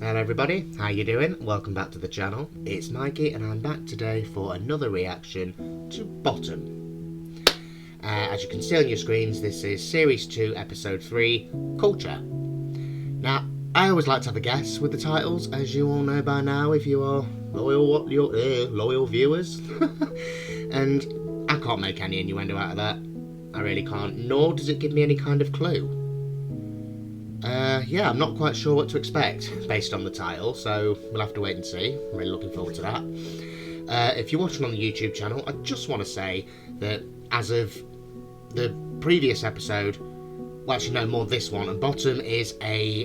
Hello everybody, how you doing? Welcome back to the channel. It's Mikey and I'm back today for another reaction to Bottom. As you can see on your screens, this is Series 2, Episode 3, Culture. Now, I always like to have a guess with the titles, as you all know by now if you are loyal viewers. And I can't make any innuendo out of that. I really can't, nor does it give me any kind of clue. Yeah, I'm not quite sure what to expect based on the title, so we'll have to wait and see. I'm really looking forward to that. If you're watching on the YouTube channel, I just want to say that as of the previous episode, well actually no, more this one, and Bottom is a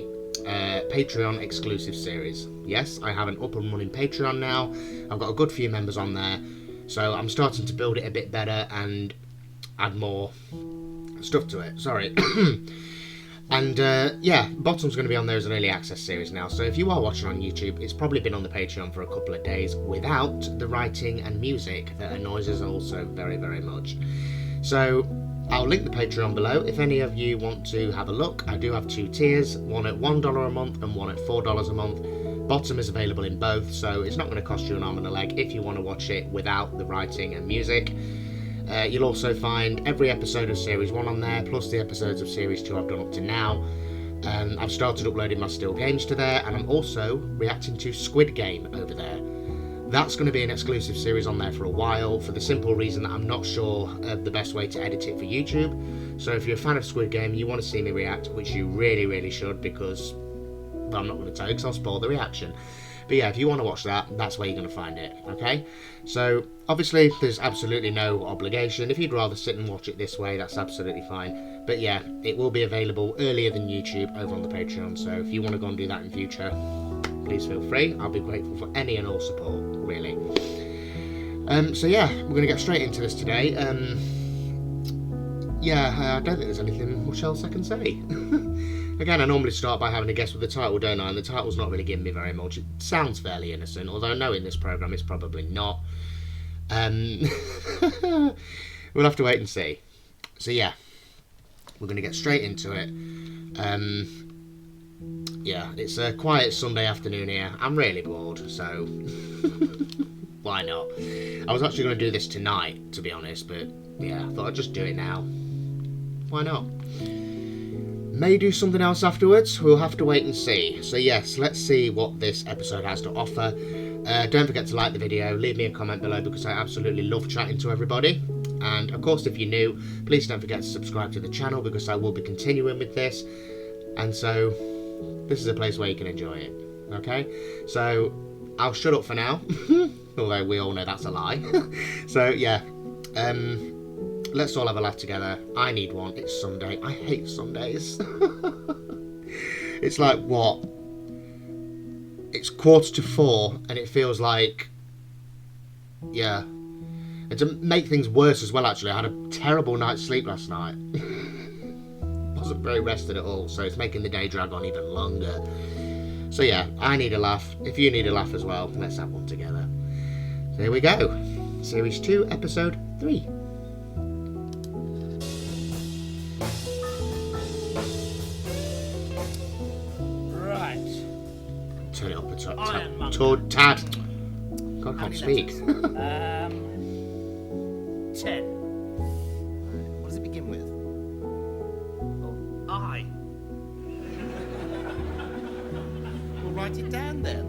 Patreon exclusive series. Yes, I have an up and running Patreon now. I've got a good few members on there, so I'm starting to build it a bit better and add more stuff to it. Sorry. And yeah, Bottom's going to be on there as an early access series now, so if you are watching on YouTube, it's probably been on the Patreon for a couple of days without the writing and music that annoys us also very, very much. So I'll link the Patreon below if any of you want to have a look. I do have two tiers, one at $1 a month and one at $4 a month. Bottom is available in both, so it's not going to cost you an arm and a leg if you want to watch it without the writing and music. You'll also find every episode of Series 1 on there, plus the episodes of Series 2 I've done up to now. I've started uploading my still games to there, and I'm also reacting to Squid Game over there. That's going to be an exclusive series on there for a while, for the simple reason that I'm not sure of the best way to edit it for YouTube. So if you're a fan of Squid Game, you want to see me react, which you really, really should, because well, I'm not going to tell you because I'll spoil the reaction. But yeah, if you want to watch that, that's where you're going to find it, okay? So, obviously, there's absolutely no obligation. If you'd rather sit and watch it this way, that's absolutely fine. But yeah, it will be available earlier than YouTube over on the Patreon, so if you want to go and do that in future, please feel free. I'll be grateful for any and all support, really. So yeah, we're going to get straight into this today. Yeah, I don't think there's anything much else I can say. Again, I normally start by having a guess with the title, don't I? And the title's not really giving me very much. It sounds fairly innocent, although knowing this programme it's probably not. We'll have to wait and see. So yeah, we're going to get straight into it. Yeah, it's a quiet Sunday afternoon here. I'm really bored, so why not? I was actually going to do this tonight, to be honest, but yeah, I thought I'd just do it now. Why not? May do something else afterwards, we'll have to wait and see. So yes, let's see what this episode has to offer. Don't forget to like the video, leave me a comment below because I absolutely love chatting to everybody. And of course if you're new, please don't forget to subscribe to the channel because I will be continuing with this. And so, this is a place where you can enjoy it, okay? So, I'll shut up for now, although we all know that's a lie. So yeah, let's all have a laugh together. I need one. It's Sunday. I hate Sundays. It's like, what? It's 3:45 and it feels like, yeah. And to make things worse as well, actually, I had a terrible night's sleep last night. Wasn't very rested at all, so it's making the day drag on even longer. So yeah, I need a laugh. If you need a laugh as well, let's have one together. So here we go. Series 2, Episode 3. Turn it up a tad. God, I can't speak. 10. What does it begin with? Oh, I. Well, write it down then.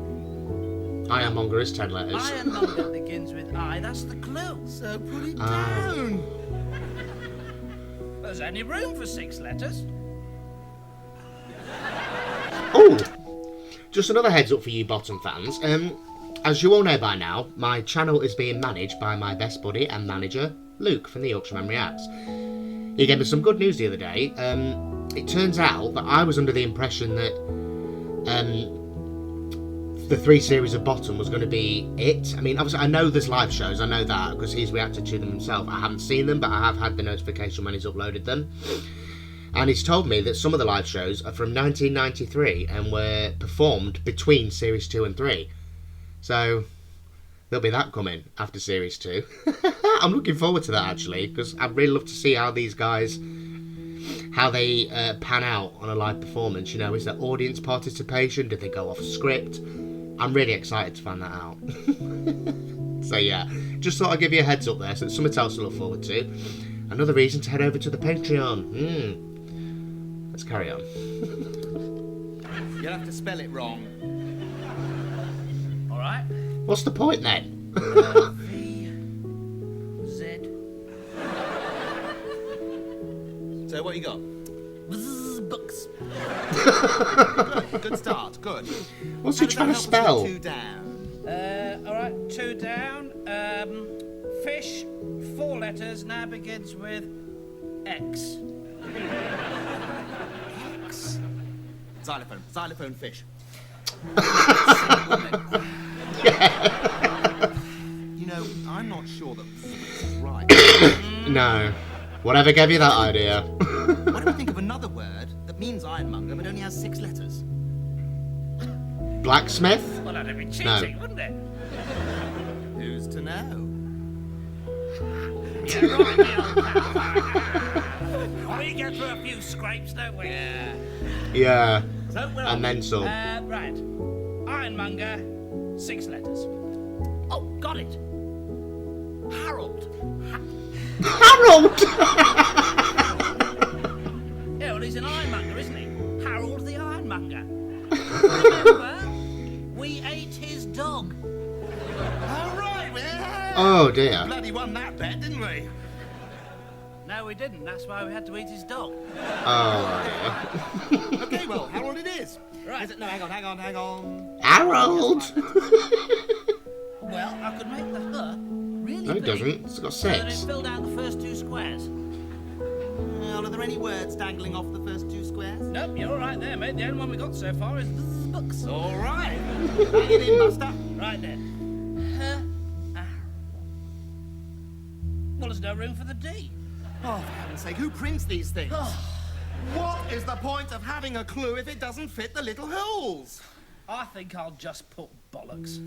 Ironmonger is 10 letters. Ironmonger begins with I. That's the clue. So put it down. There's only room for 6 letters. Oh! Just another heads up for you Bottom fans. As you all know by now, my channel is being managed by my best buddy and manager, Luke from the Yorkshireman Reacts. He gave me some good news the other day. It turns out that I was under the impression that the 3 series of Bottom was going to be it. I mean, obviously, I know there's live shows, I know that, because he's reacted to them himself. I haven't seen them, but I have had the notification when he's uploaded them. And he's told me that some of the live shows are from 1993 and were performed between Series 2 and 3. So, there'll be that coming after Series 2. I'm looking forward to that, actually, because I'd really love to see how these guys how they pan out on a live performance. You know, is there audience participation? Did they go off script? I'm really excited to find that out. So yeah, just thought I'd give you a heads up there, so it's something else to look forward to. Another reason to head over to the Patreon. Let's carry on. You'll have to spell it wrong. All right. What's the point then? Z. So what you got? Books. Good start. Good. What's he trying to spell? 2 down. All right. 2 down. Fish. 4 letters. Now begins with X. X. Xylophone. Xylophone fish. You know, I'm not sure that it's right. No. Whatever gave you that idea? Why don't we think of another word that means ironmonger but only has 6 letters? Blacksmith? Well, that'd be cheating, wouldn't it? Who's to know? Yeah, right, me old pal. We get through a few scrapes, don't we? Yeah. Yeah. So, where are And we? then some. Right. Ironmonger, 6 letters. Oh, got it. Harold. Harold! Yeah, well, he's an ironmonger, isn't he? Harold the Ironmonger. Remember? We ate his dog. All right, well. Oh dear. Bloody won that bet, didn't we? No, we didn't. That's why we had to eat his dog. Oh dear. Okay, well, Harold it is. Right. Is it? No, hang on. Harold! Well, I could make the her really No, it big. doesn't. It's got So that it 6. filled out the first 2 squares. Well, are there any words dangling off the first 2 squares? Nope, you're all right there, mate. The only one we got so far is books. All right. Bring it in, Buster. Right then. Her. Well, there's no room for the D. Oh, for heaven's sake, who prints these things? What is the point of having a clue if it doesn't fit the little holes? I think I'll just put bollocks.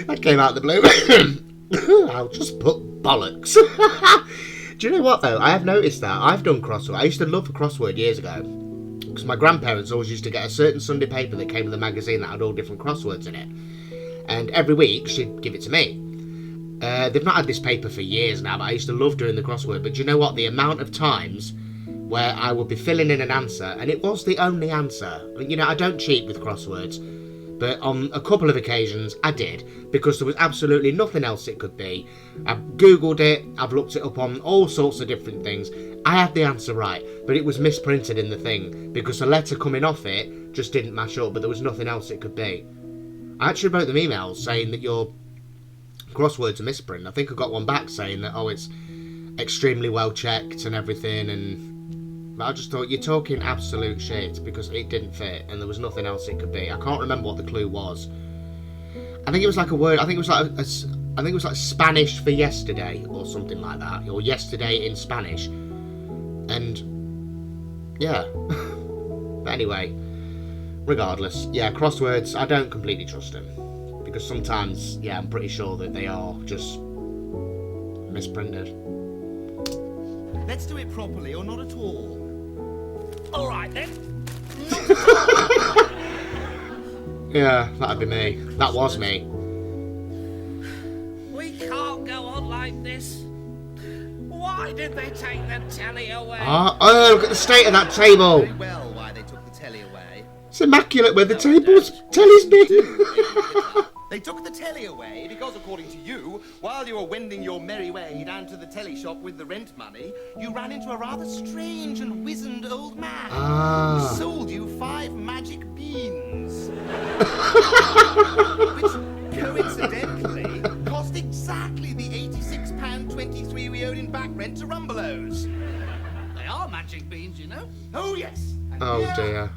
That came out of the blue. I'll just put bollocks. Do you know what though? I have noticed that. I've done crossword. I used to love a crossword years ago. Because my grandparents always used to get a certain Sunday paper that came with the magazine that had all different crosswords in it. And every week she'd give it to me. They've not had this paper for years now, but I used to love doing the crossword. But do you know what? The amount of times where I would be filling in an answer, and it was the only answer. You know, I don't cheat with crosswords, but on a couple of occasions I did, because there was absolutely nothing else it could be. I've Googled it, I've looked it up on all sorts of different things. I had the answer right, but it was misprinted in the thing, because the letter coming off it just didn't match up, but there was nothing else it could be. I actually wrote them emails saying that your crosswords are misprinted. I think I got one back saying that, oh, it's extremely well checked and everything, and but I just thought, you're talking absolute shit, because it didn't fit and there was nothing else it could be. I can't remember what the clue was. I think it was like a word. I think it was like Spanish for yesterday or something like that, or yesterday in Spanish. And yeah. But anyway, regardless, yeah, crosswords, I don't completely trust them, because sometimes, yeah, I'm pretty sure that they are just misprinted. Let's do it properly or not at all. All right then. Yeah, that'd be me. That was me. We can't go on like this. Why did they take the telly away? Oh, look at the state of that table. Very well why they took the telly away. It's immaculate where the table's telly's been. They took the telly away because, according to you, while you were wending your merry way down to the telly shop with the rent money, you ran into a rather strange and wizened old man who sold you 5 magic beans. Which, coincidentally, cost exactly the £86.23 we owed in back rent to Rumbelows. They are magic beans, you know. Oh, yes. And Oh here- dear.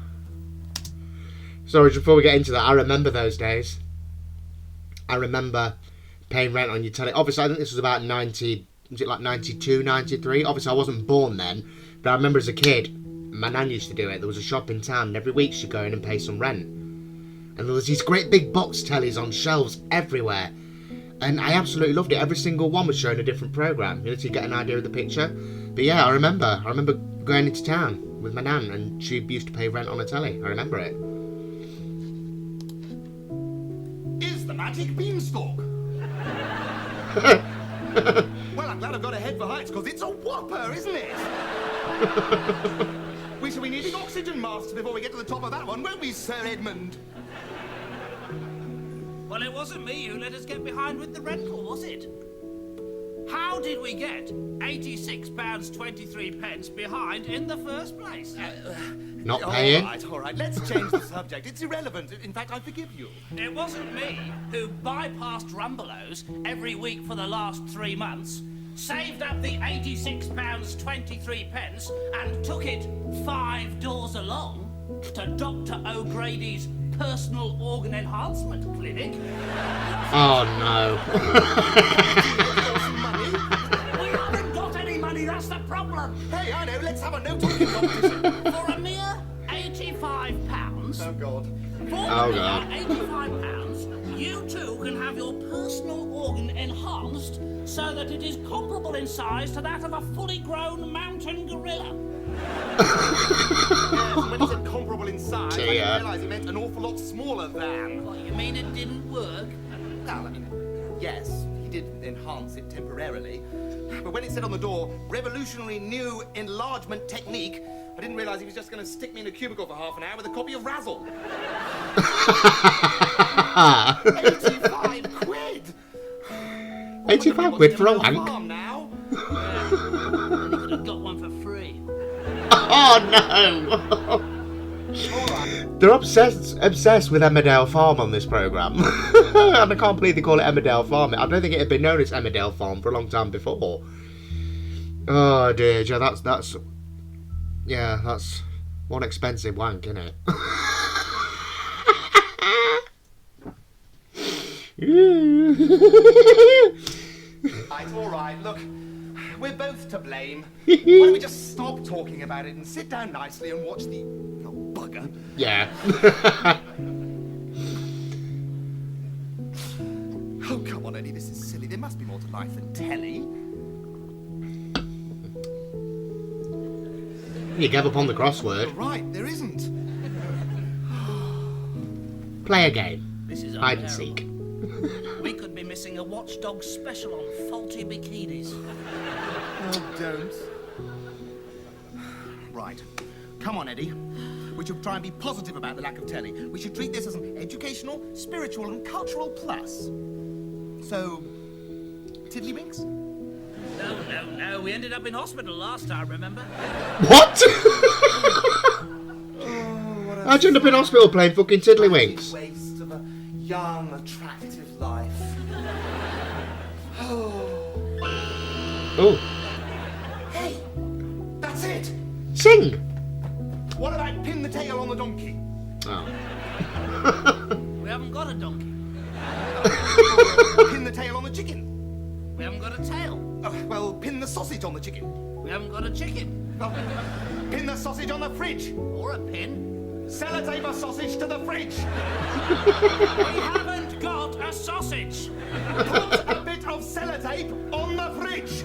Sorry, before we get into that, I remember those days. I remember paying rent on your telly. Obviously, I think this was about 90, was it like 92, 93? Obviously, I wasn't born then, but I remember as a kid, my nan used to do it. There was a shop in town, and every week she'd go in and pay some rent. And there was these great big box tellies on shelves everywhere. And I absolutely loved it. Every single one was showing a different programme, you know, to get an idea of the picture. But yeah, I remember going into town with my nan, and she used to pay rent on a telly. I remember it. Is the magic beanstalk? Well, I'm glad I've got a head for heights, because it's a whopper, isn't it? We shall be needing oxygen masks before we get to the top of that one, won't we, Sir Edmund? Well, it wasn't me who let us get behind with the rental, was it? How did we get £86.23 behind in the first place? Not paying? All right, let's change the subject. It's irrelevant. In fact, I forgive you. It wasn't me who bypassed Rumbelows every week for the last 3 months, saved up the £86.23 and took it 5 doors along to Dr. O'Grady's personal organ enhancement clinic. Oh no. We haven't got any money, that's the problem. Hey, I know, let's have a no-talking competition. For a mere £85, Oh, God. Oh, God. £85, you too can have your personal organ enhanced so that it is comparable in size to that of a fully grown mountain gorilla. Yes, and when he said comparable in size, I Dear. didn't realise he meant an awful lot smaller than. What, you mean it didn't work? Well, I mean, yes, he did enhance it temporarily. But when it said on the door, revolutionary new enlargement technique, I didn't realise he was just going to stick me in a cubicle for half an hour with a copy of Razzle. 85 quid! 85 quid for a wank? Farm now. Then he could have got one for free. Oh no! They're obsessed with Emmerdale Farm on this programme. And I can't believe they call it Emmerdale Farm. I don't think it had been known as Emmerdale Farm for a long time before. Oh dear, Joe, that's one expensive wank, isn't it? It's all right, look, we're both to blame. Why don't we just stop talking about it and sit down nicely and watch the... Oh, bugger. Yeah. Oh, come on, Eddie, this is silly. There must be more to life than telly. You gave up on the crossword. Right, there isn't. Play a game. This is Hide and unbearable. seek. We could be missing a Watchdog special on faulty bikinis. Oh, don't. Right. Come on, Eddie. We should try and be positive about the lack of telly. We should treat this as an educational, spiritual, and cultural plus. So, tiddlywinks? No. We ended up in hospital last time, remember? What? How'd you end up in hospital playing fucking tiddlywinks? Waste of a young, attractive life. Oh, Hey, that's it. sing! What about pin the tail on the donkey? Oh. We haven't got a donkey. Pin the tail on the chicken? We haven't got a tail. Oh, well, pin the sausage on the chicken. We haven't got a chicken. Oh, pin the sausage on the fridge. Or a pin. Sellotape a sausage to the fridge. We haven't got a sausage. Put a bit of sellotape on the fridge.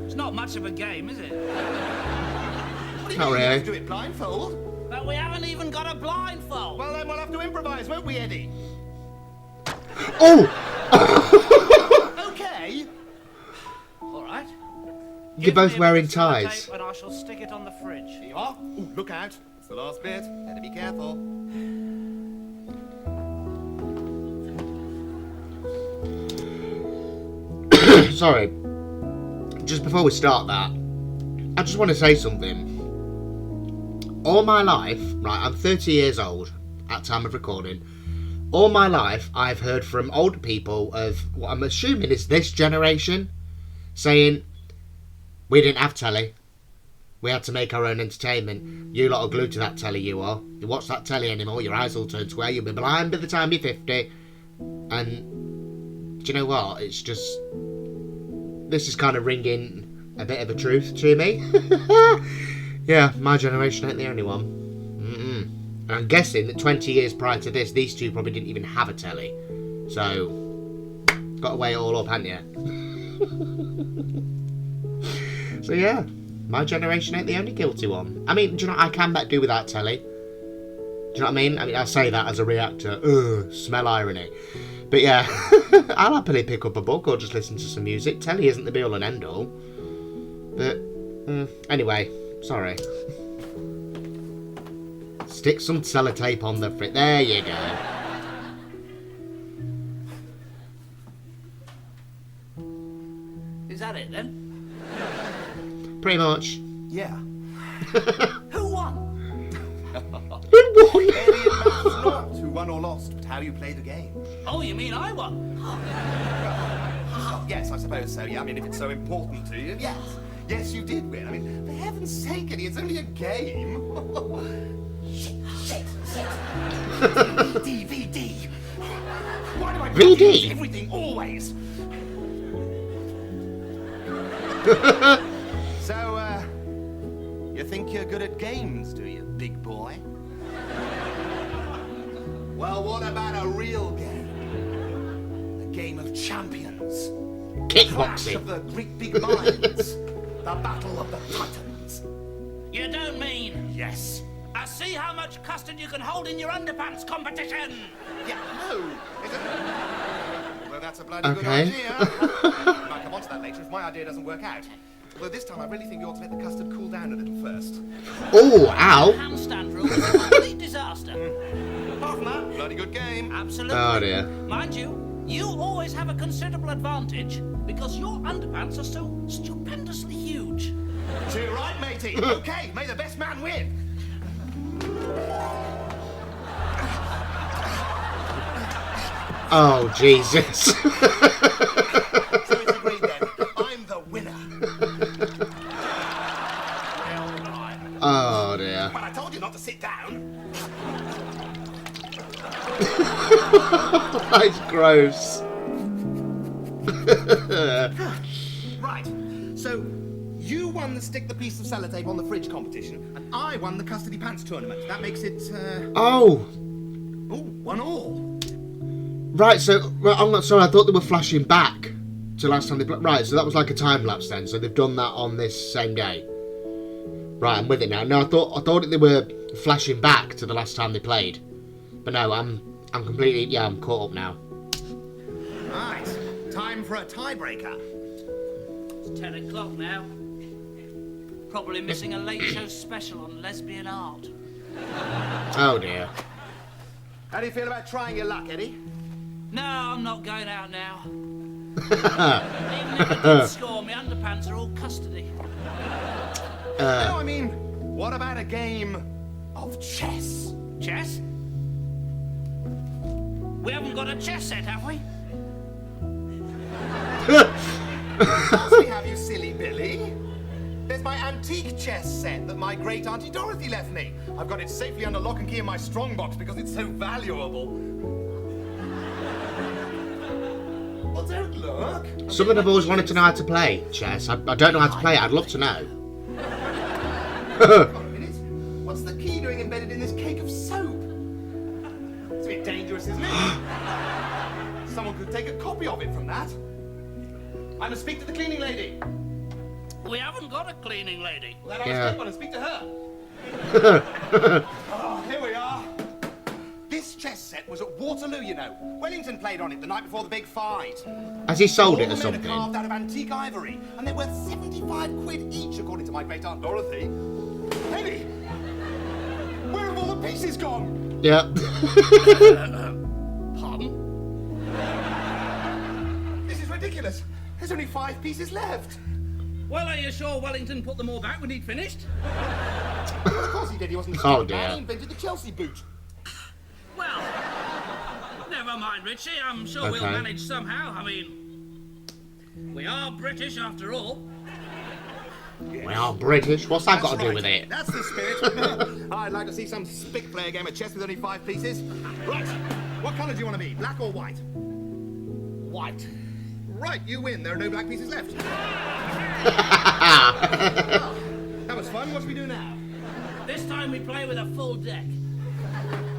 It's not much of a game, is it? What do you Not mean you have really. to do it blindfold? But we haven't even got a blindfold. Well, then we'll have to improvise, won't we, Eddie? Oh! Okay. All right. You're Give both me a wearing bit of sellotape ties. And I shall stick it on the fridge. Here you are. Ooh, look out. It's the last bit. Better be careful. Sorry. Just before we start that, I just want to say something. All my life, right, I'm 30 years old at time of recording. All my life, I've heard from older people of what I'm assuming is this generation saying, we didn't have telly. We had to make our own entertainment. You lot are glued to that telly, you are. You watch that telly anymore, your eyes will turn square, you'll be blind by the time you're 50. And do you know what? It's just... This is kind of ringing a bit of a truth to me. Yeah, my generation ain't the only one. And I'm guessing that 20 years prior to this, these two probably didn't even have a telly. So, got to weigh it all up, hadn't you? So yeah, my generation ain't the only guilty one. I mean, do you know, I can do without telly. Do you know what I mean? I mean, I say that as a reactor. Smell irony. But yeah, I'll happily pick up a book or just listen to some music. Telly isn't the be all and end all. But, anyway, sorry. Stick some sellotape on the fridge. There you go. Is that it then? Pretty much. Yeah. Who won? Who won? Really, it matters not who won or lost, but how you play the game. Oh, you mean I won? Yes, I suppose so, yeah. I mean, if it's so important to you, yes. Yes, you did win. I mean, for heaven's sake, Eddie, it's only a game. VD. Why do I VD? everything always? So, you think you're good at games, do you, big boy? Well, what about a real game? The game of champions. Clash of Kickboxing. the great big minds. The battle of the titans. You don't mean? Yes. I see how much custard you can hold in your underpants competition. Yeah, no. Well, that's a bloody good Okay. idea. I'll come on to that later if my idea doesn't work out. Although this time I really think you ought to let the custard cool down a little first. Oh, ow. Handstand rule is a complete disaster. Apart from that, bloody good game. Absolutely. Oh dear. Mind you, you always have a considerable advantage because your underpants are so stupendously huge. So you're right, matey. Okay, may the best man win. Oh, Jesus. So it's agreed then. I'm the winner. Oh dear. Well, I told you not to sit down. That's gross. Right. So you won the stick the piece of sellotape on the fridge competition, and I won the custody pants tournament. That makes it Oh. 1-1. Right, so, well, I'm not sorry, I thought they were flashing back to last time they played. Right, so that was like a time lapse then, so they've done that on this same day. Right, I'm with it now. No, I thought they were flashing back to the last time they played. But no, I'm completely, yeah, I'm caught up now. Right. Time for a tiebreaker. It's 10 o'clock now. Probably missing a late show special on lesbian art. Oh dear. How do you feel about trying your luck, Eddie? No, I'm not going out now. Even if it did score, my underpants are all custody. No, I mean, what about a game of chess? Chess? We haven't got a chess set, have we? Of course we have, you silly Billy. There's my antique chess set that my great auntie Dorothy left me. I've got it safely under lock and key in my strongbox because it's so valuable. Well, don't look. Something I've always wanted to know how to play, chess. I don't know how to play it, I'd love to know. Hold on a minute. What's the key doing embedded in this cake of soap? It's a bit dangerous, isn't it? Someone could take a copy of it from that. I must speak to the cleaning lady. We haven't got a cleaning lady. Well, then I Yeah. must take one and speak to her. Oh, here we are. This chess set was at Waterloo, you know. Wellington played on it the night before the big fight. Has he sold All it or the men are something? carved out of antique ivory, and they're worth 75 quid each, according to my great aunt Dorothy. Eddie, where have all the pieces gone? Yeah. Pardon? This is ridiculous. There's only 5 pieces left. Well, are you sure Wellington put them all back when he'd finished? Well, of course he did. He wasn't a Oh, stupid man. dear. He invented the Chelsea boot. Well, never mind, Richie. I'm sure we'll Okay. manage somehow. I mean, we are British after all. We are British. What's that got to do with it? That's the spirit. I'd like to see some spick play a game of chess with only 5 pieces. Right. What colour do you want to be? Black or white? White. Right, you win. There are no black pieces left. That was fun. What should we do now? This time we play with a full deck.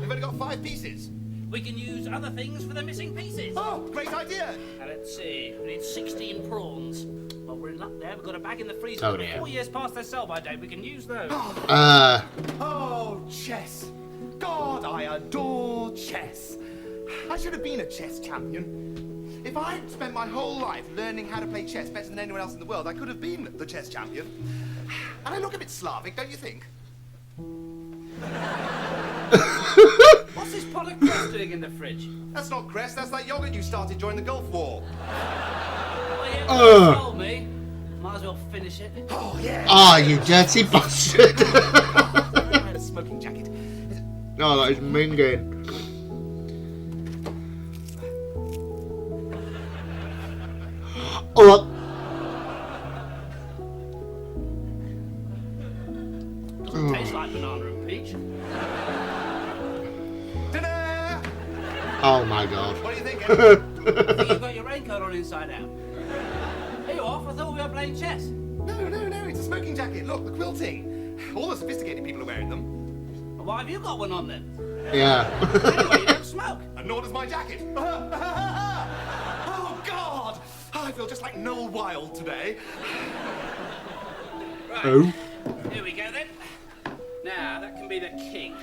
We've only got 5 pieces. We can use other things for the missing pieces. Oh, great idea. Now, let's see. We need 16 prawns. Well, we're in luck there. We've got a bag in the freezer. Oh, dear. 4 years past their sell-by date. We can use those. Oh, chess. God, I adore chess. I should have been a chess champion. If I'd spent my whole life learning how to play chess better than anyone else in the world, I could have been the chess champion. And I look a bit Slavic, don't you think? What's this pot of cress doing in the fridge? That's not cress, that's that yogurt you started during the Gulf War. Oh, yeah, you told me. Might as well finish it. Oh, yeah. Oh, you dirty bastard. I had a smoking jacket. Oh, that is minging. Oh. Doesn't taste like banana and peach. Dinner! Oh my god. What do you think? I think you've got your raincoat on inside out. Are you off? I thought we were playing chess. No, it's a smoking jacket. Look, the quilting. All the sophisticated people are wearing them. Well, why have you got one on then? Yeah. Anyway, you don't smoke. And nor does my jacket. Oh, God! I feel just like Noel Wilde today. Right. Oh. Here we go then. Now, that can be the king.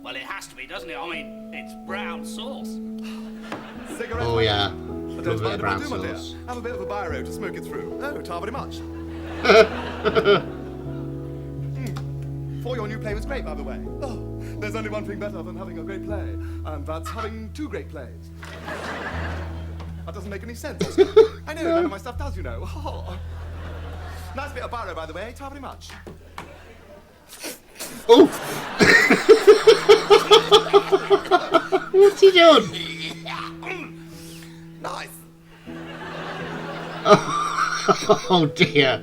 Well, it has to be, doesn't it? I mean, it's brown sauce. Cigarette? Oh yeah. I Love don't a bit of mind if I brown do, my dear. sauce. Have a bit of a biro to smoke it through. Oh, tar very much. For your new play was great, by the way. Oh, there's only one thing better than having a great play, and that's having 2 great plays. That doesn't make any sense. does it? I know, none of my stuff does, you know. Oh. Nice bit of biro, by the way. Tar very much. Oh. What's he doing? Nice. Oh dear.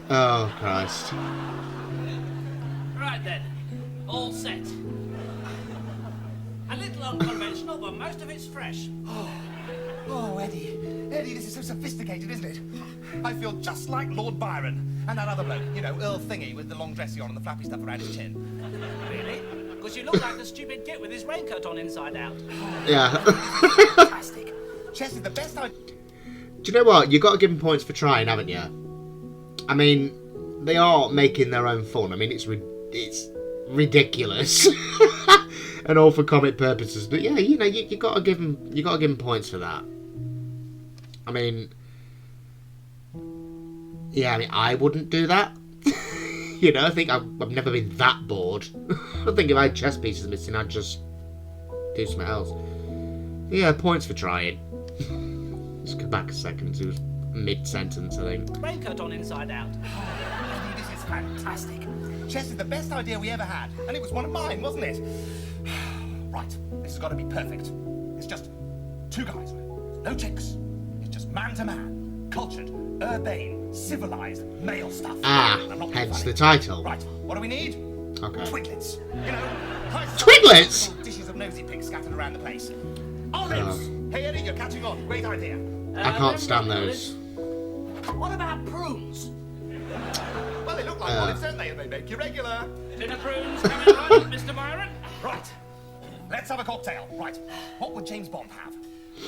Oh Christ. Right then. All set. A little unconventional, but most of it's fresh. Oh, Eddie, this is so sophisticated, isn't it? I feel just like Lord Byron and that other bloke, you know, Earl Thingy with the long dressy on and the flappy stuff around his chin. Really? Because you look like the stupid git with his raincoat on inside out. Yeah. Fantastic. Chess is the best I... Do you know what? You've got to give them points for trying, haven't you? I mean, they are making their own fun. I mean, it's ridiculous, and all for comic purposes. But yeah, you know, you got to give them points for that. I mean, yeah, I mean, I wouldn't do that. You know, I think I've never been that bored. I think if I had chess pieces missing, I'd just do something else. Yeah, points for trying. Just go back a second. It was mid-sentence, I think. Raincoat on inside out. Eddie, this is fantastic. Chess is the best idea we ever had, and it was one of mine, wasn't it? Right, this has got to be perfect. It's just 2 guys, no chicks. It's just man to man, cultured, urbane, civilized, male stuff. Ah, I'm not being hence funny. the title. Right, what do we need? Okay. Twiglets. You know, Twiglets? little dishes of nosy pigs scattered around the place. Olives. Hey Eddie, you're catching on. Great idea. I can't stand those. What about prunes? Well, they look like olives, don't they? And they make you regular. Dinner prunes coming right, Mr. Byron? Right. Let's have a cocktail. Right. What would James Bond have?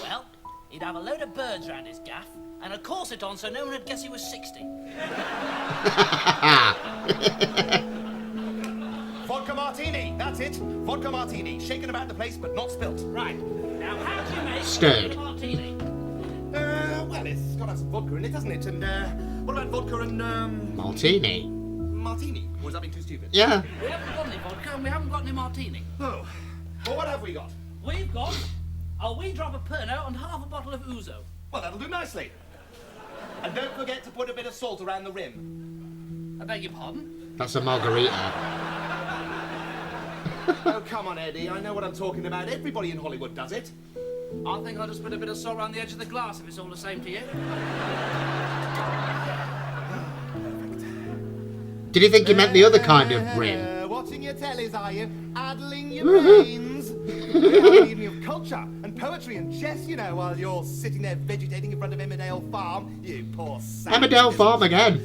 Well, he'd have a load of birds round his gaff and a corset on so no one would guess he was 60. Vodka martini. That's it. Vodka martini. Shaken about the place, but not spilt. Right. Now, how do you make Stirred. a martini? Well, it's got to have some vodka in it, doesn't it? And, what about vodka and, Martini. martini? Or is that being too stupid? Yeah. We haven't got any vodka and we haven't got any martini. Oh. Well, what have we got? We've got a wee drop of Pernod and half a bottle of ouzo. Well, that'll do nicely. And don't forget to put a bit of salt around the rim. I beg your pardon? That's a margarita. Oh, come on, Eddie. I know what I'm talking about. Everybody in Hollywood does it. I think I'll just put a bit of salt around the edge of the glass if it's all the same to you. Did you think you meant the other kind of rim? Watching your tellies, are you? Addling your brains. We're having an evening of culture and poetry and chess, you know, while you're sitting there vegetating in front of Emmerdale Farm. You poor sap. Emmerdale Farm again.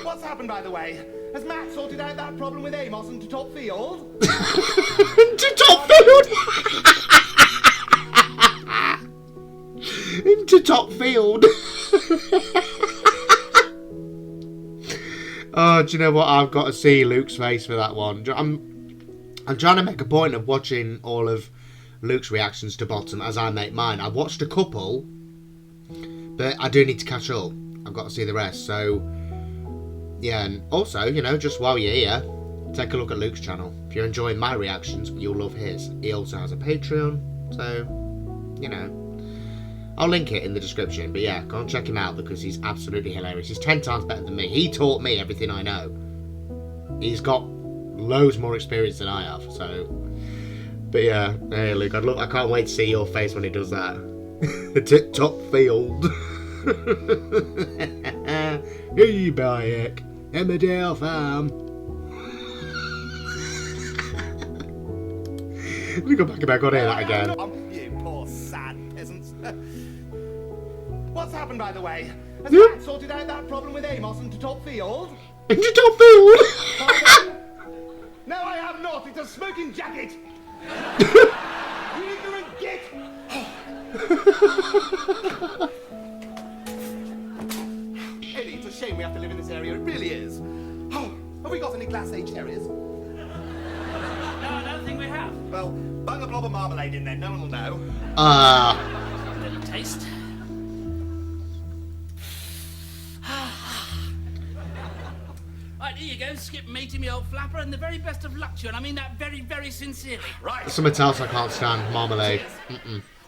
What's happened, by the way? Has Matt sorted out that problem with Amos and to top field? To top field! Into top field. Oh, do you know what? I've got to see Luke's face for that one. I'm trying to make a point of watching all of Luke's reactions to Bottom as I make mine. I've watched a couple, but I do need to catch up. I've got to see the rest. So, yeah, and also, you know, just while you're here, take a look at Luke's channel. If you're enjoying my reactions, you'll love his. He also has a Patreon, so, you know. I'll link it in the description, but yeah, go and check him out because he's absolutely hilarious. He's 10 times better than me. He taught me everything I know. He's got loads more experience than I have, so... But yeah, hey Luke, I can't wait to see your face when he does that. The top field. Hey, Bayek. Emmerdale Farm. Let me go back and I got to hear that again. You poor sad peasants. What's happened, by the way? Has Matt sorted out that problem with Amos and to top field? Into top field? No, I have not. It's a smoking jacket. You ignorant git. Eddie, it's a shame we have to live in this area. It really is. Oh, have we got any Class A cherries? No, I don't think we have. Well, bung a blob of marmalade in there. No one will know. A little taste. Right, here you go, Skip matey, me old flapper, and the very best of luck to you, and I mean that very, very sincerely. Right. Something else I can't stand. Marmalade.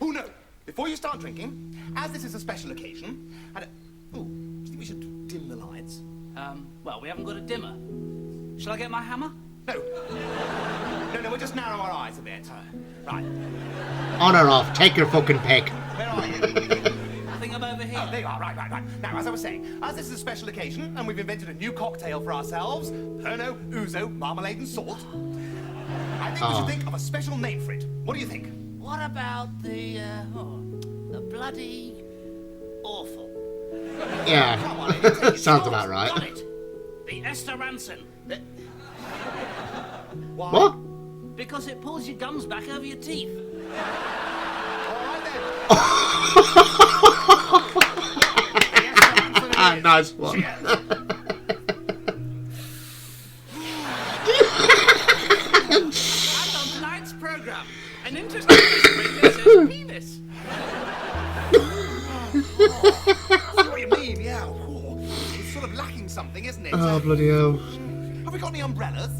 Oh, no. Before you start drinking, as this is a special occasion, and... Oh, do you think we should dim the lights? Well, we haven't got a dimmer. Shall I get my hammer? No. No, we'll just narrow our eyes a bit. Right. On or off. Take your fucking pick. Where are you? I think I'm over here. Oh, there you are. Right. Now, as I was saying, as this is a special occasion, and we've invented a new cocktail for ourselves, Pernod, Ouzo, marmalade and salt, I think we should think of a special name for it. What do you think? What about the bloody awful? Yeah. Come on, Eddie, take it. Sounds about right. Got it. The Esther Ranson. Why? What? Because it pulls your gums back over your teeth. All right, then. Ah, nice one. Cheers. And on tonight's programme, an interesting mystery that says penis. I see what you mean, yeah. Oh, it's sort of lacking something, isn't it? Oh, bloody hell. Have we got any umbrellas?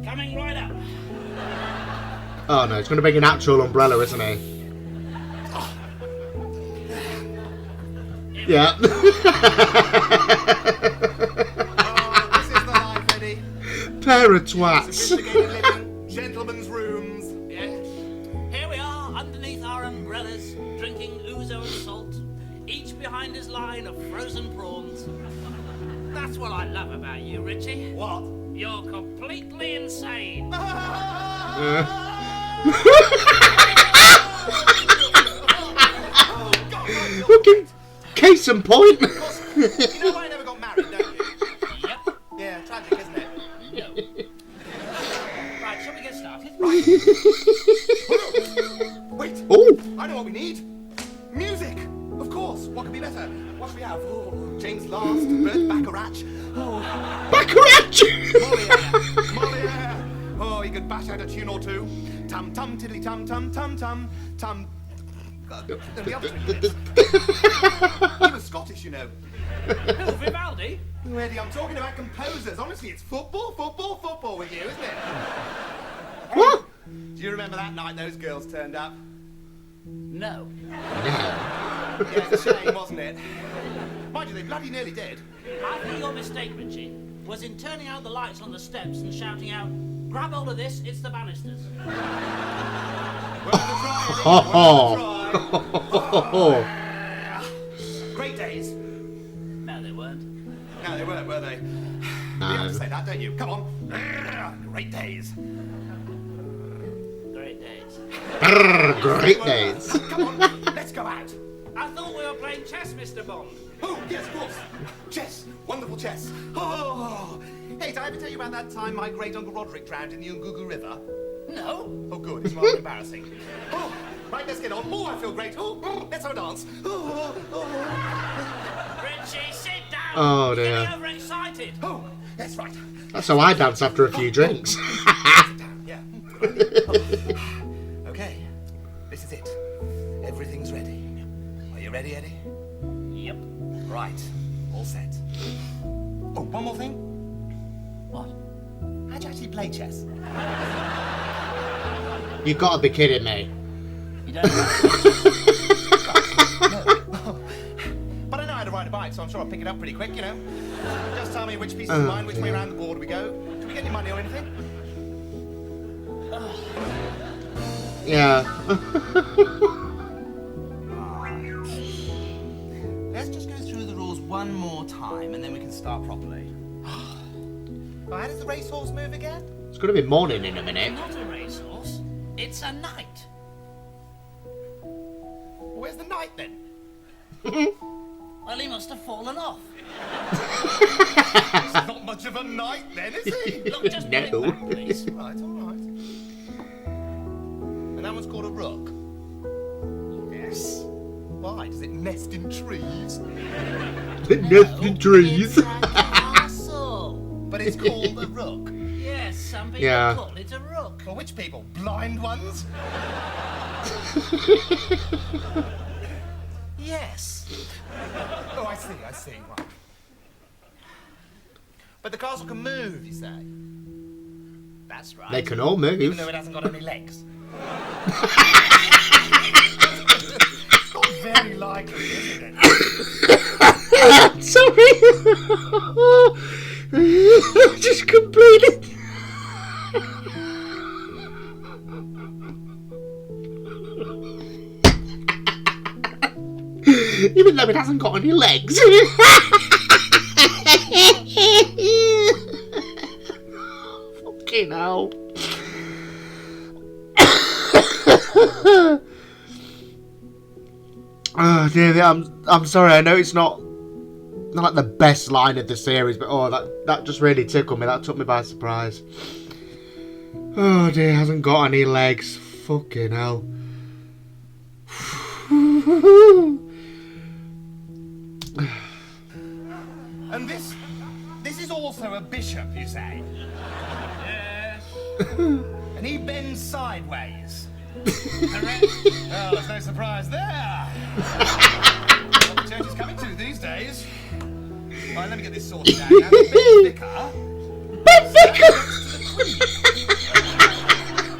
Coming right up. Oh, no, it's going to bring an actual umbrella, isn't he? Yeah. Oh, this is the life, Eddie. Pair of twats. Sophisticated living, gentlemen's rooms. Yes. Here we are, underneath our umbrellas, drinking ouzo and salt, each behind his line of frozen prawns. That's what I love about you, Richie. What? You're completely insane. Fucking case in point. You know why I never got married, don't you? Yep. Yeah, tragic, isn't it? No. Right, shall we get started? Wait. Oh, I know what we need. Music. Of course. What could be better? What should we have? Oh, James Last, Bert Bacharach. Oh, Baccarat. Moliere. Oh, he could bash out a tune or two. Tum tum tiddly tum tum tum tum tum. The other two. He was Scottish, you know. Who, Vivaldi? Oh, Eddie, I'm talking about composers. Honestly, it's football with you, isn't it? What? Do you remember that night those girls turned up? No. Yeah, it's a shame, wasn't it? Mind you, they bloody nearly did. I think your mistake, Richie, was in turning out the lights on the steps and shouting out, grab hold of this, it's the banisters. Worth a try, Eddie. Worth a try. Great days. No, they weren't. No, they weren't, were they? No. You have to say that, don't you? Come on. Great days. Great days. Great days. Come on, let's go out. I thought we were playing chess, Mr. Bond. Oh, yes, of course. Chess. Wonderful chess. Oh. Hey, did I ever tell you about that time my great-uncle Roderick drowned in the Ungugu River? No. Oh, good. It's rather embarrassing. Oh, right, let's get on. Oh, I feel great. Oh, let's have a dance. Richie, sit down. Oh, You're dear. getting overexcited. Oh, that's right. That's how I dance after a few drinks. Sit down, yeah. Okay, this is it. Everything's ready. Are you ready, Eddie? Yep. Right, all set. Oh, one more thing. What? How'd you actually play chess? You've got to be kidding me. You don't know. No. But I know how to ride a bike, so I'm sure I'll pick it up pretty quick, you know. Just tell me which piece is mine, which way around the board we go. Do we get any money or anything? Yeah. Let's just go through the rules one more time, and then we can start properly. Well, how does the racehorse move again? It's going to be morning in a minute. Not a racehorse. It's a knight. Well, where's the knight, then? Well, he must have fallen off. He's not much of a knight, then, is he? Look, just put it No. back, please. Right, all right. And that one's called a rook? Yes. Why? Does it nest in trees? Nest in trees. It's a castle. But it's called a rook. Yes, some people Yeah. call it a rook. For which people? Blind ones? Yes. Oh, I see. Right. But the castle can move, you say? That's right. They can all Even move. though it hasn't got any legs. It's not very likely, isn't it? Sorry. Just completed. Even though it hasn't got any legs. Fucking hell. Oh dear, I'm sorry. I know it's not like the best line of the series, but oh, that just really tickled me. That took me by surprise. Oh dear, hasn't got any legs. Fucking hell. And this is also a bishop, you say? Yes. And he bends sideways. Correct. Well, there's no surprise there. What the church is coming to these days. Right, let me get this sorted out. Now, the big vicar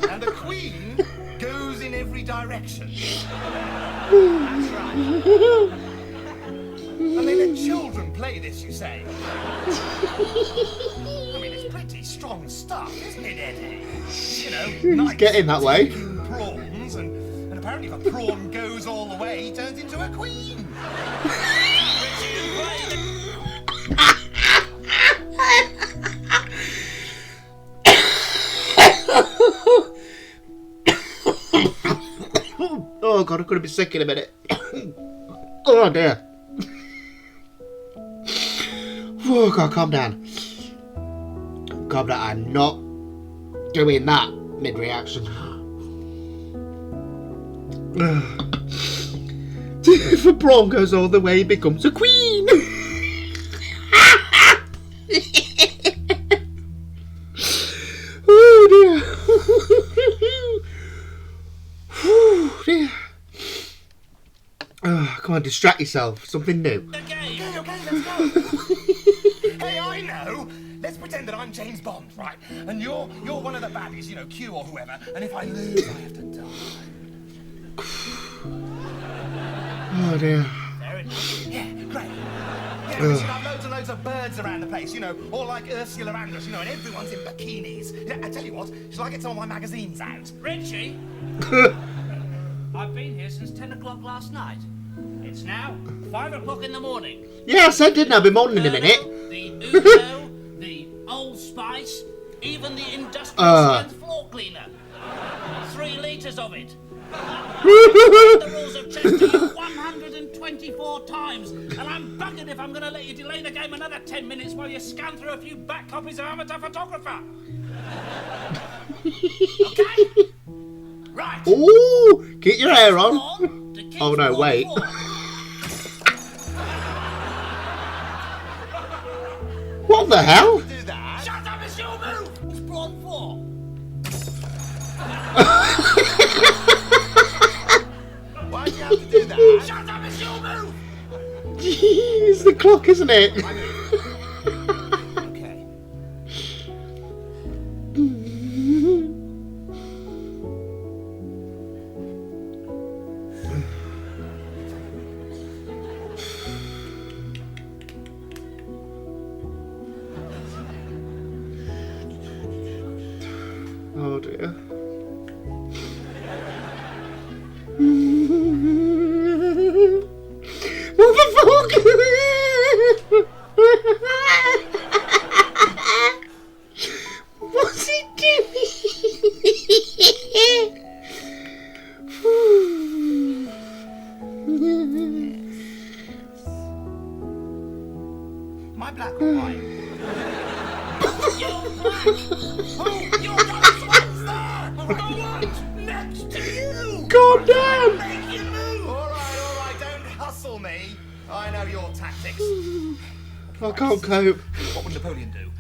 and the queen goes in every direction. That's right. And they let children play this, you say? I mean, it's pretty strong stuff, isn't it, Eddie? You know, It's getting that way. taking prawns, and apparently if a prawn goes all the way, he turns into a queen. Oh god, I'm gonna be sick in a minute. Oh dear. Oh god, calm down. Calm down. I'm not doing that mid-reaction. If a prawn goes all the way, he becomes a queen. Oh dear. Oh dear. Oh, come on, distract yourself. Something new. Okay. Okay, let's go. Hey, I know. Let's pretend that I'm James Bond, right? And you're one of the baddies, you know, Q or whoever. And if I lose, I have to die. Oh dear. Fair enough. Yeah, great. Yeah, we should have loads and loads of birds around the place, you know, all like Ursula Andress, you know, and everyone's in bikinis. Yeah, I tell you what, shall I get some of my magazines out? Richie, I've been here since 10 o'clock last night. It's now 5 o'clock in the morning. Yeah, I said didn't I? I'll be moaning in a minute. The Uzo, the Old Spice, even the industrial strength floor cleaner. 3 litres of it. The rules of chess to you 124 times, and I'm buggered if I'm going to let you delay the game another 10 minutes while you scan through a few back copies of Amateur Photographer. Okay? Right. Ooh, keep your hair on. Oh no, Pawn wait. 4. What the hell? Do that. Shut up, it's your move! It's pawn 4. Why'd you have to do that? Shut up, it's your move! It's the clock, isn't it? Okay. Oh dear. What the fuck? What's he doing? Am I black or white? You're black! Oh, you're got swans there! Go on! Next to you! Calm down! Make your move! All right, don't hustle me. I know your tactics. I can't cope. What would Napoleon do?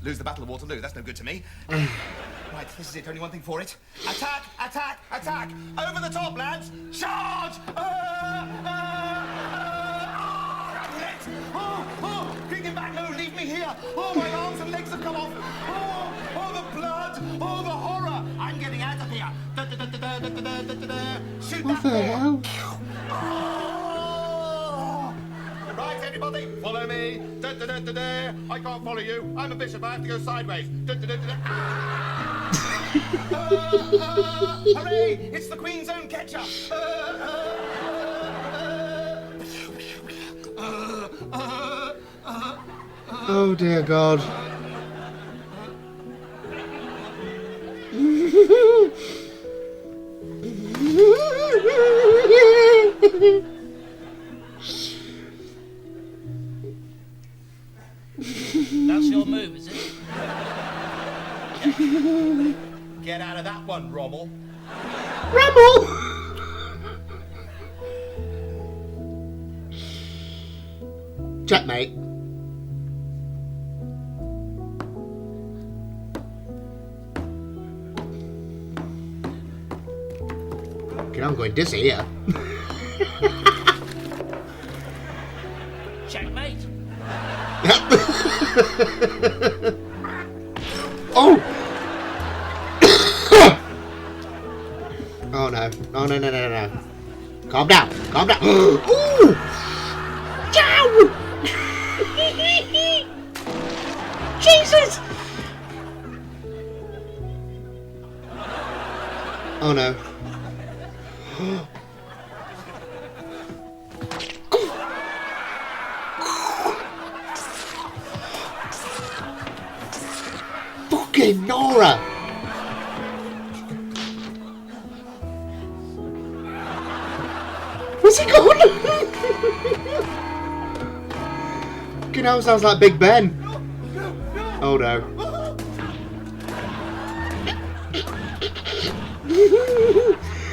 Lose the Battle of Waterloo, that's no good to me. Right, this is it, only one thing for it. Attack, attack, attack! Over the top, lads! Charge! Bring back, no, leave me here! Oh, my arms and legs have come off! Oh, the blood! Oh, the horror! I'm getting out of here! Shoot What that the door. hell? Oh! Right, everybody, follow me. I can't follow you. I'm a bishop. I have to go sideways. Hooray! It's the Queen's own ketchup. Oh dear God. That's your move, is it? Get out of that one, Rommel. Rumble! Checkmate. Okay, I'm going dizzy here. Checkmate. Oh! Oh no. Oh no, no, no, no, no. Calm down. Calm down. Ooh! Chow! Jesus! Oh no. Fucking Nora! Where's he gone? Fucking hell, sounds like Big Ben. Oh no.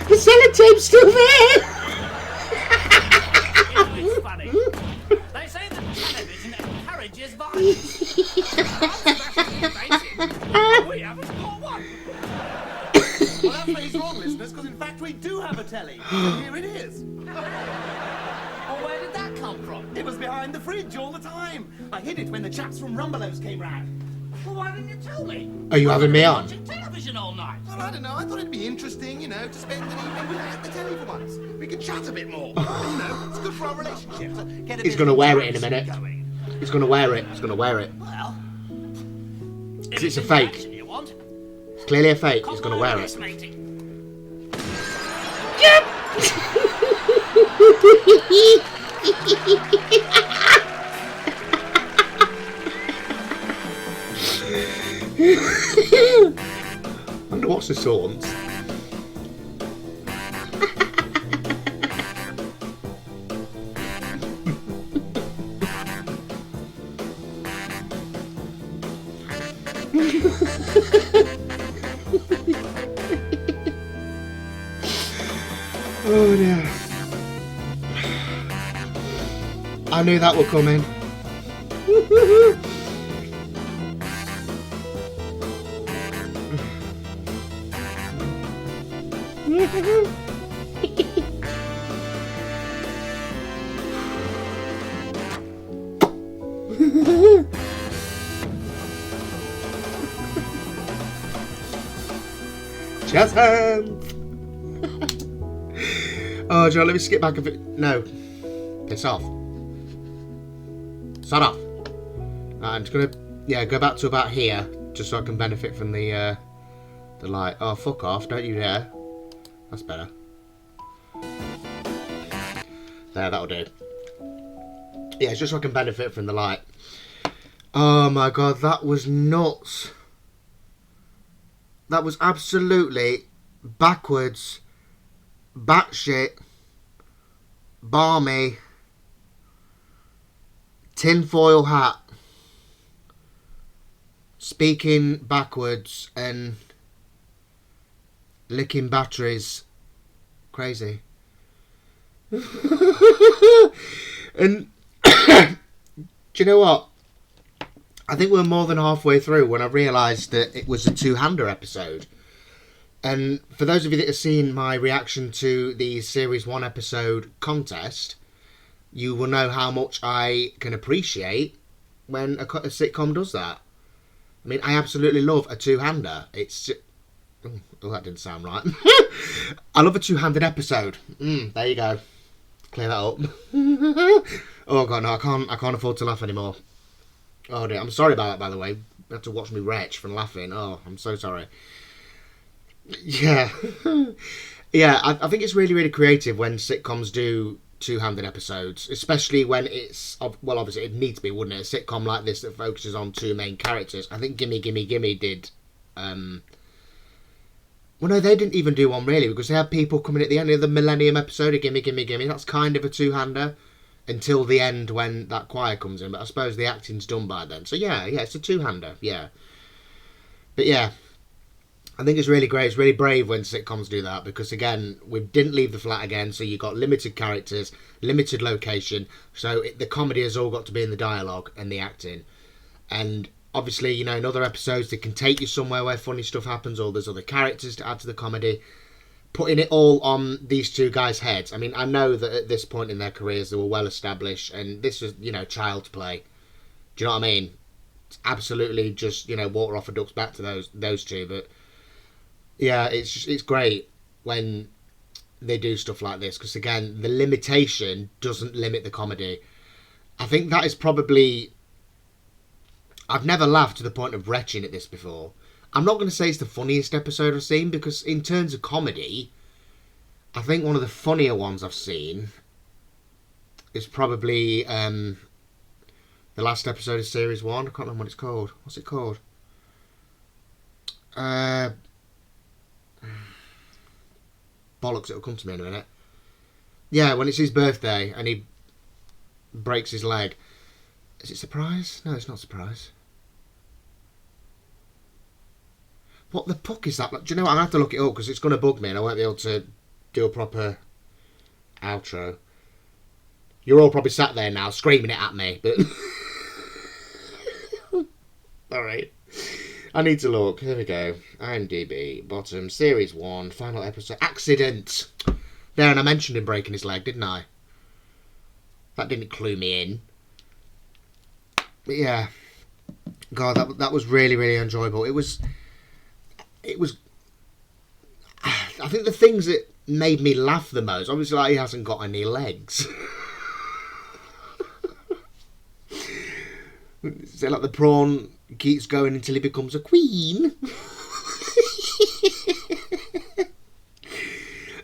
The sellotape's still there! It's funny. They say that television encourages violence. We haven't got one. Well, that's where he's wrong, listeners, because in fact we do have a telly. And here it is. Well, where did that come from? It was behind the fridge all the time. I hid it when the chaps from Rumbelows came round. Well, why didn't you tell me? Are you having me on? Watching television all night. Well, I don't know. I thought it'd be interesting, to spend an evening without the telly for once. We could chat a bit more. It's good for our relationship. To get a He's bit gonna of wear it in a interaction minute. going. He's gonna wear it. He's gonna wear it. Well, Because it's a in the fake. action you want, It's clearly a fake. He's gonna wear it. Wonder what's the sauce. Oh dear. I knew that would come in. Chest hands. Oh, Joe, let me skip back a bit. No. Piss off. Shut off. I'm just gonna, go back to about here, just so I can benefit from the light. Oh, fuck off! Don't you dare. That's better. There, that'll do. Yeah, it's just so I can benefit from the light. Oh my god, that was nuts. That was absolutely backwards, batshit, balmy, tinfoil hat, speaking backwards and licking batteries. Crazy. And do you know what? I think we're more than halfway through when I realised that it was a two-hander episode. And for those of you that have seen my reaction to the Series 1 episode contest, you will know how much I can appreciate when a sitcom does that. I mean, I absolutely love a two-hander. It's... Oh, that didn't sound right. I love a two-handed episode. There you go. Clear that up. Oh, God, no, I can't afford to laugh anymore. Oh, dear. I'm sorry about that, by the way. You have to watch me retch from laughing. Oh, I'm so sorry. Yeah. Yeah, I think it's really, really creative when sitcoms do two-handed episodes, especially when it's, well, obviously it needs to be, wouldn't it? A sitcom like this that focuses on two main characters. I think Gimme Gimme Gimme did, well, no, they didn't even do one really, because they had people coming at the end of the Millennium episode of Gimme Gimme Gimme. That's kind of a two-hander until the end when that choir comes in, but I suppose the acting's done by then. So yeah, it's a two-hander, yeah. But yeah, I think it's really great. It's really brave when sitcoms do that, because again, we didn't leave the flat again, so you got limited characters, limited location, so the comedy has all got to be in the dialogue and the acting. And obviously, you know, in other episodes, they can take you somewhere where funny stuff happens, or there's other characters to add to the comedy. Putting it all on these two guys' heads. I mean, I know that at this point in their careers, they were well established, and this was, you know, child's play. Do you know what I mean? It's absolutely just, you know, water off a duck's back to those two. But yeah, it's great when they do stuff like this, because again, the limitation doesn't limit the comedy. I think that is probably... I've never laughed to the point of retching at this before. I'm not going to say it's the funniest episode I've seen, because in terms of comedy, I think one of the funnier ones I've seen is probably the last episode of Series 1. I can't remember what it's called. What's it called? Bollocks, it'll come to me in a minute. Yeah, when it's his birthday and he breaks his leg. Is it Surprise? No, it's not Surprise. What the fuck is that? Do you know what? I'm going to have to look it up, because it's going to bug me and I won't be able to do a proper outro. You're all probably sat there now screaming it at me, but... Alright. I need to look. Here we go. IMDb, bottom, Series 1, final episode. Accident! There, and I mentioned him breaking his leg, didn't I? That didn't clue me in. But yeah. God, that was really, really enjoyable. It was... I think the things that made me laugh the most, obviously, like, he hasn't got any legs. Is it like the prawn keeps going until he becomes a queen?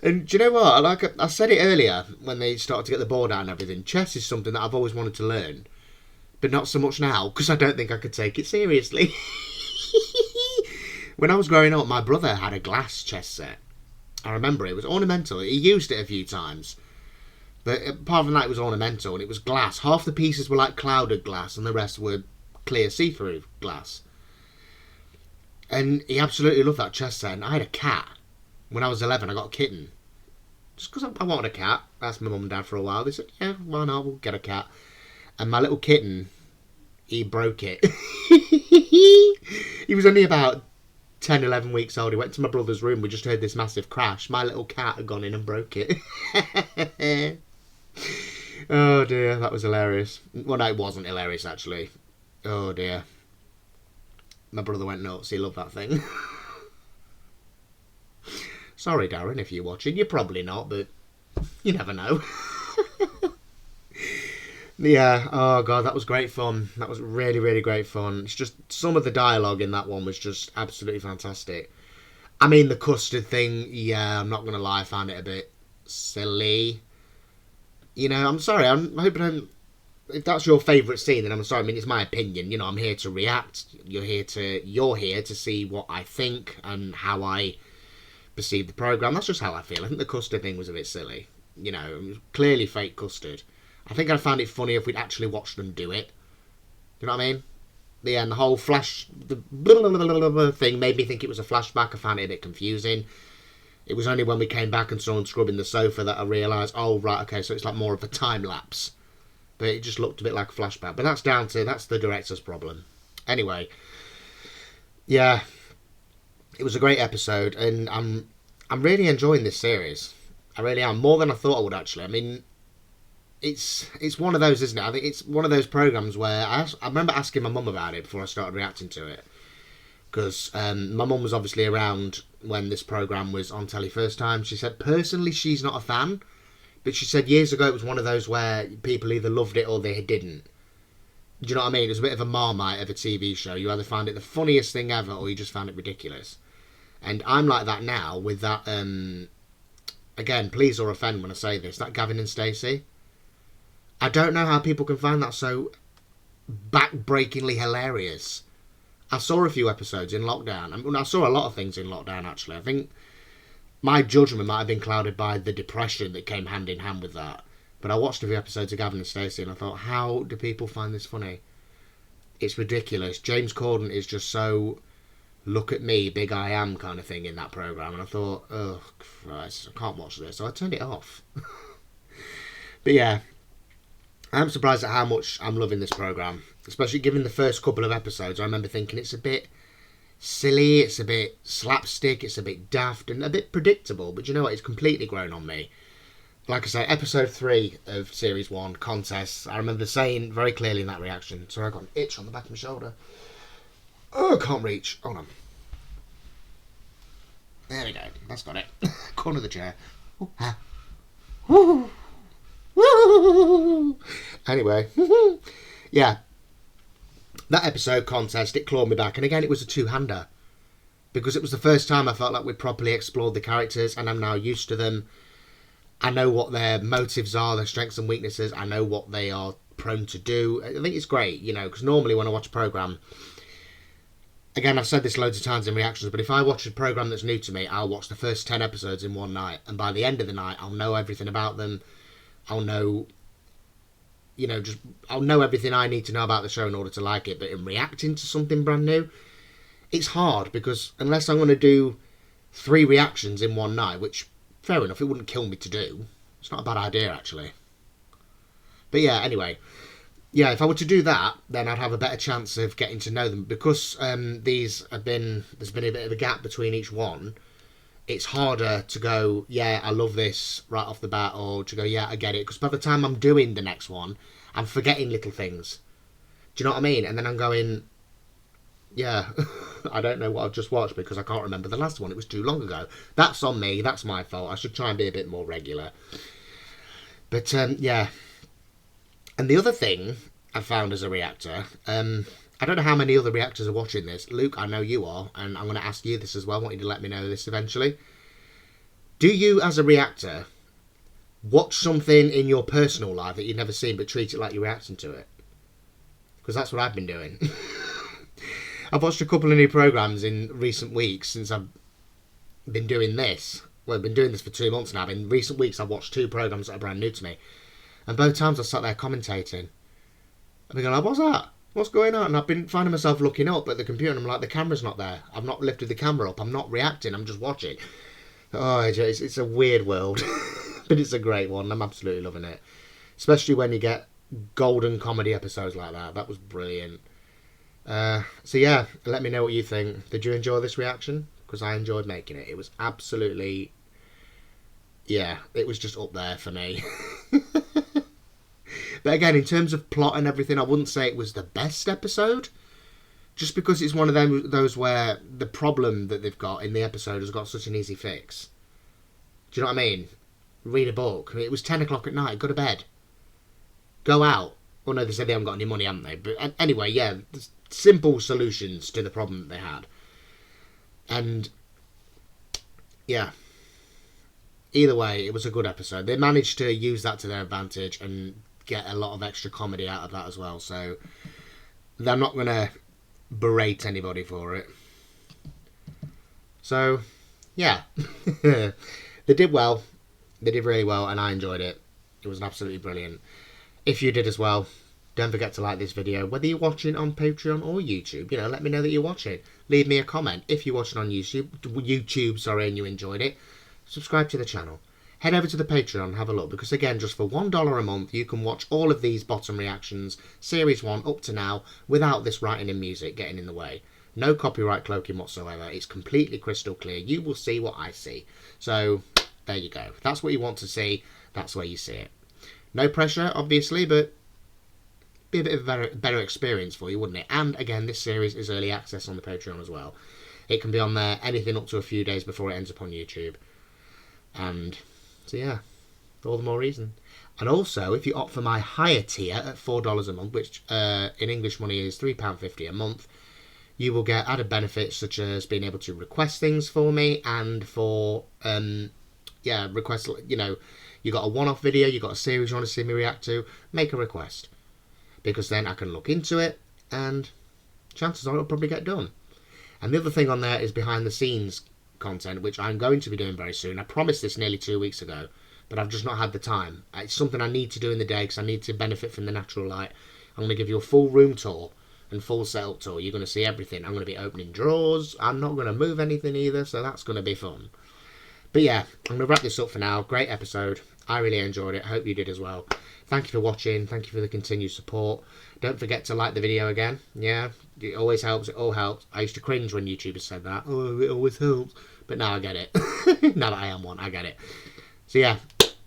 And do you know what? Like I said it earlier when they started to get the board out and everything. Chess is something that I've always wanted to learn, but not so much now, because I don't think I could take it seriously. When I was growing up, my brother had a glass chess set. I remember it was ornamental. He used it a few times, but apart from that, it was ornamental and it was glass. Half the pieces were like clouded glass and the rest were clear see-through glass. And he absolutely loved that chess set. And I had a cat. When I was 11, I got a kitten. Just because I wanted a cat. I asked my mum and dad for a while. They said, yeah, why not? We'll get a cat. And my little kitten, he broke it. He was only about 10, 11 weeks old. He went to my brother's room. We just heard this massive crash. My little cat had gone in and broke it. Oh dear, that was hilarious. Well, no, it wasn't hilarious, actually. Oh dear. My brother went nuts. He loved that thing. Sorry, Darren, if you're watching. You're probably not, but you never know. Yeah, oh god, that was great fun. That was really, really great fun. It's just, some of the dialogue in that one was just absolutely fantastic. I mean, the custard thing, yeah, I'm not going to lie, I found it a bit silly. You know, I'm sorry, I'm hoping if that's your favourite scene, then I'm sorry. I mean, it's my opinion. You know, I'm here to react. You're here to see what I think and how I perceive the programme. That's just how I feel. I think the custard thing was a bit silly. You know, it was clearly fake custard. I think I'd find it funny if we'd actually watched them do it. You know what I mean? Yeah, and the whole the thing made me think it was a flashback. I found it a bit confusing. It was only when we came back and saw him scrubbing the sofa that I realised, oh, right, okay, so it's like more of a time lapse. But it just looked a bit like a flashback. But that's the director's problem. Anyway, yeah, it was a great episode, and I'm really enjoying this series. I really am, more than I thought I would, actually. I mean, it's one of those, isn't it? I think it's one of those programmes where I remember asking my mum about it before I started reacting to it. Because my mum was obviously around when this programme was on telly first time. She said, personally, she's not a fan. But she said years ago it was one of those where people either loved it or they didn't. Do you know what I mean? It was a bit of a Marmite of a TV show. You either found it the funniest thing ever or you just found it ridiculous. And I'm like that now with that, again, please or offend when I say this, that Gavin and Stacey. I don't know how people can find that so back-breakingly hilarious. I saw a few episodes in lockdown. I mean, I saw a lot of things in lockdown, actually. I think my judgment might have been clouded by the depression that came hand in hand with that. But I watched a few episodes of Gavin and Stacey and I thought, how do people find this funny? It's ridiculous. James Corden is just so look at me, big I am kind of thing in that programme. And I thought, oh, Christ, I can't watch this. So I turned it off. But yeah, I'm surprised at how much I'm loving this programme. Especially given the first couple of episodes, I remember thinking it's a bit silly, it's a bit slapstick, it's a bit daft and a bit predictable. But you know what? It's completely grown on me. Like I say, episode 3 of Series 1, Contests, I remember saying very clearly in that reaction. Sorry, I got an itch on the back of my shoulder. Oh, I can't reach. Hold on. There we go. That's got it. Corner of the chair. Ooh, ah. Woo. Woo. Anyway. Yeah. That episode, Contest, it clawed me back. And again, it was a two-hander. Because it was the first time I felt like we'd properly explored the characters. And I'm now used to them. I know what their motives are, their strengths and weaknesses. I know what they are prone to do. I think it's great, you know, because normally when I watch a programme, again, I've said this loads of times in reactions, but if I watch a programme that's new to me, I'll watch the first 10 episodes in one night. And by the end of the night, I'll know everything about them. I'll know, you know, I'll know everything I need to know about the show in order to like it. But in reacting to something brand new, it's hard because unless I'm going to do 3 reactions in one night, which, fair enough, it wouldn't kill me to do. It's not a bad idea, actually. But yeah, anyway. Yeah, if I were to do that, then I'd have a better chance of getting to know them. Because there's been a bit of a gap between each one, it's harder to go, yeah, I love this right off the bat, or to go, yeah, I get it. Because by the time I'm doing the next one, I'm forgetting little things. Do you know what I mean? And then I'm going, yeah, I don't know what I've just watched because I can't remember the last one. It was too long ago. That's on me. That's my fault. I should try and be a bit more regular. But, yeah. And the other thing I found as a reactor, I don't know how many other reactors are watching this. Luke, I know you are, and I'm going to ask you this as well. I want you to let me know this eventually. Do you, as a reactor, watch something in your personal life that you've never seen but treat it like you're reacting to it? Because that's what I've been doing. I've watched a couple of new programmes in recent weeks since I've been doing this. Well, I've been doing this for 2 months now. In recent weeks, I've watched 2 programmes that are brand new to me. And both times I sat there commentating. I've been going, like, what's that? what's going on? And I've been finding myself looking up at the computer and I'm like, the camera's not there. I've not lifted the camera up. I'm not reacting. I'm just watching. Oh, it's a weird world. But it's a great one. I'm absolutely loving it. Especially when you get golden comedy episodes like that. That was brilliant. So yeah, let me know what you think. Did you enjoy this reaction? Because I enjoyed making it. It was absolutely... yeah, it was just up there for me. But again, in terms of plot and everything, I wouldn't say it was the best episode. Just because it's one of those where the problem that they've got in the episode has got such an easy fix. Do you know what I mean? Read a book. I mean, it was 10 o'clock at night. Go to bed. Go out. Well, no, they said they haven't got any money, haven't they? But anyway, yeah, simple solutions to the problem that they had. And, yeah. Either way, it was a good episode. They managed to use that to their advantage and get a lot of extra comedy out of that as well. So, they're not going to berate anybody for it. So, yeah. They did well. They did really well, and I enjoyed it. It was absolutely brilliant. If you did as well, don't forget to like this video, whether you're watching on Patreon or YouTube. You know, let me know that you're watching. Leave me a comment. If you're watching on YouTube, and you enjoyed it, subscribe to the channel. Head over to the Patreon and have a look, because again, just for $1 a month, you can watch all of these bottom reactions, Series 1 up to now, without this writing and music getting in the way. No copyright cloaking whatsoever. It's completely crystal clear. You will see what I see. So, there you go. If that's what you want to see, that's where you see it. No pressure, obviously, but be a bit of a better experience for you, wouldn't it? And again, this series is early access on the Patreon as well. It can be on there anything up to a few days before it ends up on YouTube. And so yeah, all the more reason. And also, if you opt for my higher tier at $4 a month, which in English money is £3.50 a month, you will get added benefits such as being able to request things for me, and for request, you know, you got a one-off video, you got a series you want to see me react to, make a request, because then I can look into it and chances are it'll probably get done. And the other thing on there is behind the scenes content, which I'm going to be doing very soon. I promised this nearly 2 weeks ago, but I've just not had the time. It's something I need to do in the day because I need to benefit from the natural light. I'm going to give you a full room tour and full setup tour. You're going to see everything. I'm going to be opening drawers. I'm not going to move anything either, so that's going to be fun. But yeah, I'm going to wrap this up for now. Great episode. I really enjoyed it. I hope you did as well. Thank you for watching. Thank you for the continued support. Don't forget to like the video again. Yeah, it always helps. It all helps. I used to cringe when YouTubers said that. Oh, it always helps. But now I get it. Now that I am one, I get it. So yeah,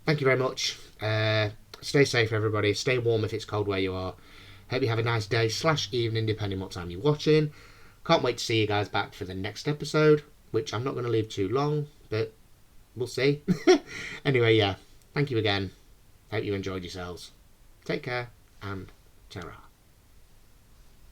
thank you very much. Stay safe, everybody. Stay warm if it's cold where you are. Hope you have a nice day / evening, depending what time you're watching. Can't wait to see you guys back for the next episode, which I'm not going to leave too long, but we'll see. Anyway, yeah. Thank you again. Hope you enjoyed yourselves. Take care, and ta-ra.